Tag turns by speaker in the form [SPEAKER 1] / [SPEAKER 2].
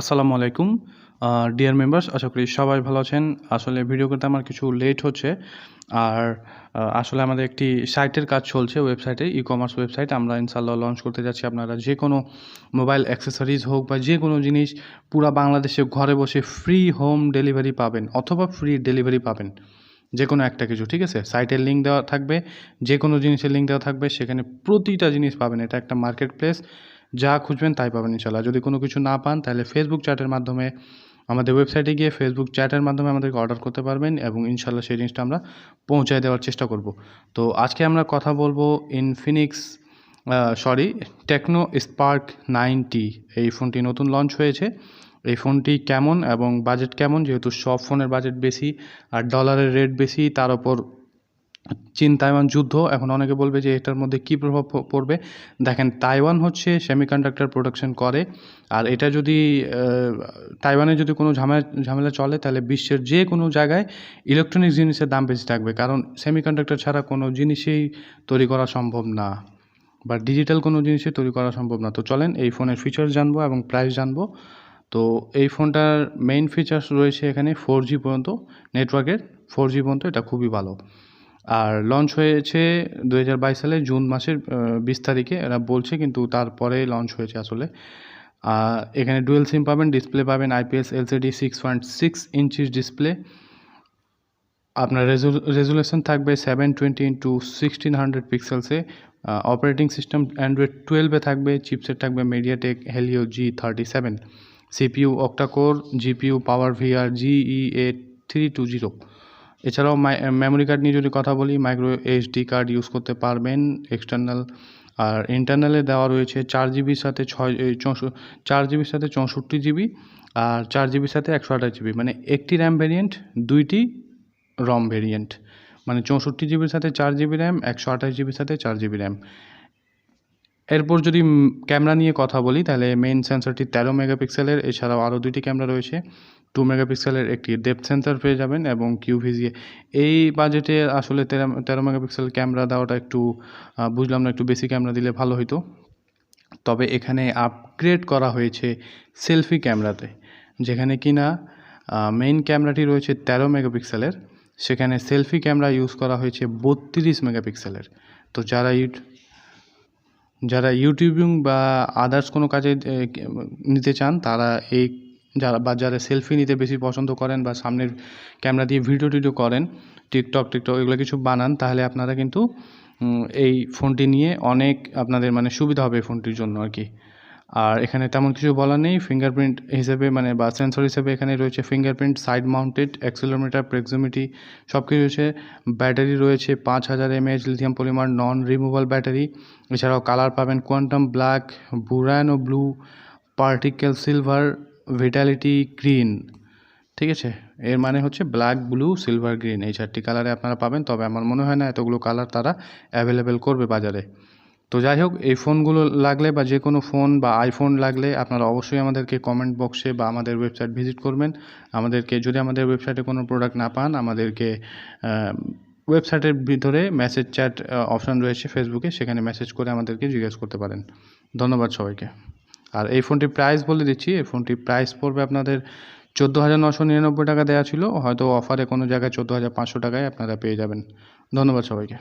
[SPEAKER 1] আসসালামু আলাইকুম deer members, আশা করি সবাই ভালো আছেন। আসলে ভিডিও করতে আমার কিছু লেট হচ্ছে। আর আসলে আমাদের একটি সাইটের কাজ চলছে, ওয়েবসাইটে, ই-কমার্স ওয়েবসাইট। আমরা ইনশাআল্লাহ লঞ্চ করতে যাচ্ছি। আপনারা যে কোনো মোবাইল অ্যাক্সেসরিজ হোক বা যে কোনো জিনিস পুরা বাংলাদেশে ঘরে বসে ফ্রি হোম ডেলিভারি পাবেন অথবা ফ্রি ডেলিভারি পাবেন। যে কোনো একটা কিছু, ঠিক আছে? সাইটের লিঙ্ক দেওয়া থাকবে, যে কোনো জিনিসের লিঙ্ক দেওয়া থাকবে, সেখানে প্রতিটা জিনিস পাবেন। এটা একটা মার্কেট প্লেস, যা খুঁজবেন তাই পাবেন ইনশাআল্লাহ। যদি কোনো কিছু না পান তাহলে ফেসবুক চ্যাটের মাধ্যমে আমাদের ওয়েবসাইটে গিয়ে ফেসবুক চ্যাটের মাধ্যমে আমাদেরকে অর্ডার করতে পারবেন এবং ইনশাআল্লাহ সেই জিনিসটা আমরা পৌঁছায় দেওয়ার চেষ্টা করব। তো আজকে আমরা কথা বলবো টেকনো স্পার্ক 9T। এই ফোনটি নতুন লঞ্চ হয়েছে। এই ফোনটি কেমন এবং বাজেট কেমন, যেহেতু সব ফোনের বাজেট বেশি আর ডলারের রেট বেশি, তার ওপর চীন তাইওয়ান যুদ্ধ। এখন অনেকে বলবে যে এটার মধ্যে কী প্রভাব পড়বে। দেখেন, তাইওয়ান হচ্ছে সেমিকন্ডাক্টর প্রোডাকশন করে, আর এটা যদি তাইওয়ানে যদি কোনো ঝামেলা চলে তাহলে বিশ্বের যে কোনো জায়গায় ইলেকট্রনিক্স জিনিসের দাম বেশি থাকবে, কারণ সেমিকন্ডাক্টর ছাড়া কোনো জিনিসই তৈরি করা সম্ভব না, বা ডিজিটাল কোনো জিনিসই তৈরি করা সম্ভব না। তো চলেন এই ফোনের ফিচার্স জানবো এবং প্রাইস জানবো। তো এই ফোনটার মেইন ফিচার্স রয়েছে এখানে 4G পর্যন্ত নেটওয়ার্কের, 4G পর্যন্ত, এটা খুবই ভালো। আর লঞ্চ হয়েছে 2022 সালে জুন মাসের 20 তারিখে এরা বলছে, কিন্তু তারপরে লঞ্চ হয়েছে আসলে। এখানে ডুয়েল সিম পাবেন, ডিসপ্লে পাবেন IPS LCD 6.6 ইঞ্চিস ডিসপ্লে। আপনার রেজুলেশন থাকবে 720x1600 পিক্সেলসে। অপারেটিং সিস্টেম অ্যান্ড্রয়েড 12-এ থাকবে। চিপসেট থাকবে MediaTek Helio G37। CPU octa-core, GPU পাওয়ার VR GEA320। এছাড়াও মেমোরি কার্ড নিয়ে যদি কথা বলি, মাইক্রো SD কার্ড ইউজ করতে পারবেন এক্সটার্নাল। আর ইন্টারনালে দেওয়া রয়েছে 4GB সাথে 4GB সাথে 64GB, আর 4GB সাথে 128GB, মানে একটি র্যাম ভেরিয়েন্ট, দুইটি রম ভেরিয়েন্ট, মানে 64GBর সাথে 4GB র্যাম, 128GBর সাথে 4GB র্যাম। এরপর যদি ক্যামেরা নিয়ে কথা বলি, তাহলে মেইন সেন্সরটি 13 মেগাপিক্সেলের। এছাড়াও আরও দুইটি ক্যামেরা রয়েছে। 2 মেগাপিক্সেলের একটি ডেপথ সেন্সর পেয়ে যাবেন এবং QVGA। এই বাজেটে আসলে 13 মেগাপিক্সেল ক্যামেরা দেওয়াটা একটু বুঝলাম না, একটু বেশি ক্যামেরা দিলে ভালো হতো। তবে এখানে আপগ্রেড করা হয়েছে সেলফি ক্যামেরাতে, যেখানে কিনা মেইন ক্যামেরাটি রয়েছে 13 মেগাপিক্সেলের, সেখানে সেলফি ক্যামেরা ইউজ করা হয়েছে 32 মেগাপিক্সেলের। তো যারা ইউটিউবিং বা আদার্স কোনো কাজে নিতে চান, তারা যারা সেলফি নিতে বেশি পছন্দ করেন বা সামনের ক্যামেরা দিয়ে ভিডিও টিডিও করেন, টিকটক এগুলো কিছু বানান, তাহলে আপনারা কিন্তু এই ফোনটি নিয়ে অনেক আপনাদের মানে সুবিধা হবে এই ফোনটির জন্য আর কি। আর এখানে তেমন কিছু বলার নেই। ফিঙ্গারপ্রিন্ট হিসেবে মানে বা সেন্সর হিসেবে এখানে রয়েছে fingerprint, side mounted accelerometer, proximity সব কিছু রয়েছে। ব্যাটারি রয়েছে 5000 mAh lithium polymer non removal battery. এছাড়াও কালার পাবেন quantum black, Burano blue, particle silver, vitality green. ঠিক আছে, এর মানে হচ্ছে ব্ল্যাক, ব্লু, সিলভার, গ্রিন, এই 4টি কালারে আপনারা পাবেন। তবে আমার মনে হয় না এতগুলো কালার তারা অ্যাভেলেবেল করবে বাজারে। তো যাই হোক, এই ফোনগুলো লাগলে বা যে কোনো ফোন বা আইফোন লাগলে আপনারা অবশ্যই আমাদেরকে কমেন্ট বক্সে বা আমাদের ওয়েবসাইট ভিজিট করবেন। যদি আমাদের ওয়েবসাইটে কোনো প্রোডাক্ট না পান, আমাদেরকে ওয়েবসাইটের ভিতরে মেসেজ চ্যাট অপশান রয়েছে ফেসবুকে, সেখানে মেসেজ করে আমাদেরকে জিজ্ঞেস করতে পারেন। ধন্যবাদ সবাইকে। আর এই ফোনটির প্রাইস বলে দিচ্ছি। এই ফোনটির প্রাইস পড়বে আপনাদের 14,999 টাকা দেওয়া ছিল, হয়তো অফারে কোনো জায়গায় 14,500 টাকায় আপনারা পেয়ে যাবেন। ধন্যবাদ সবাইকে।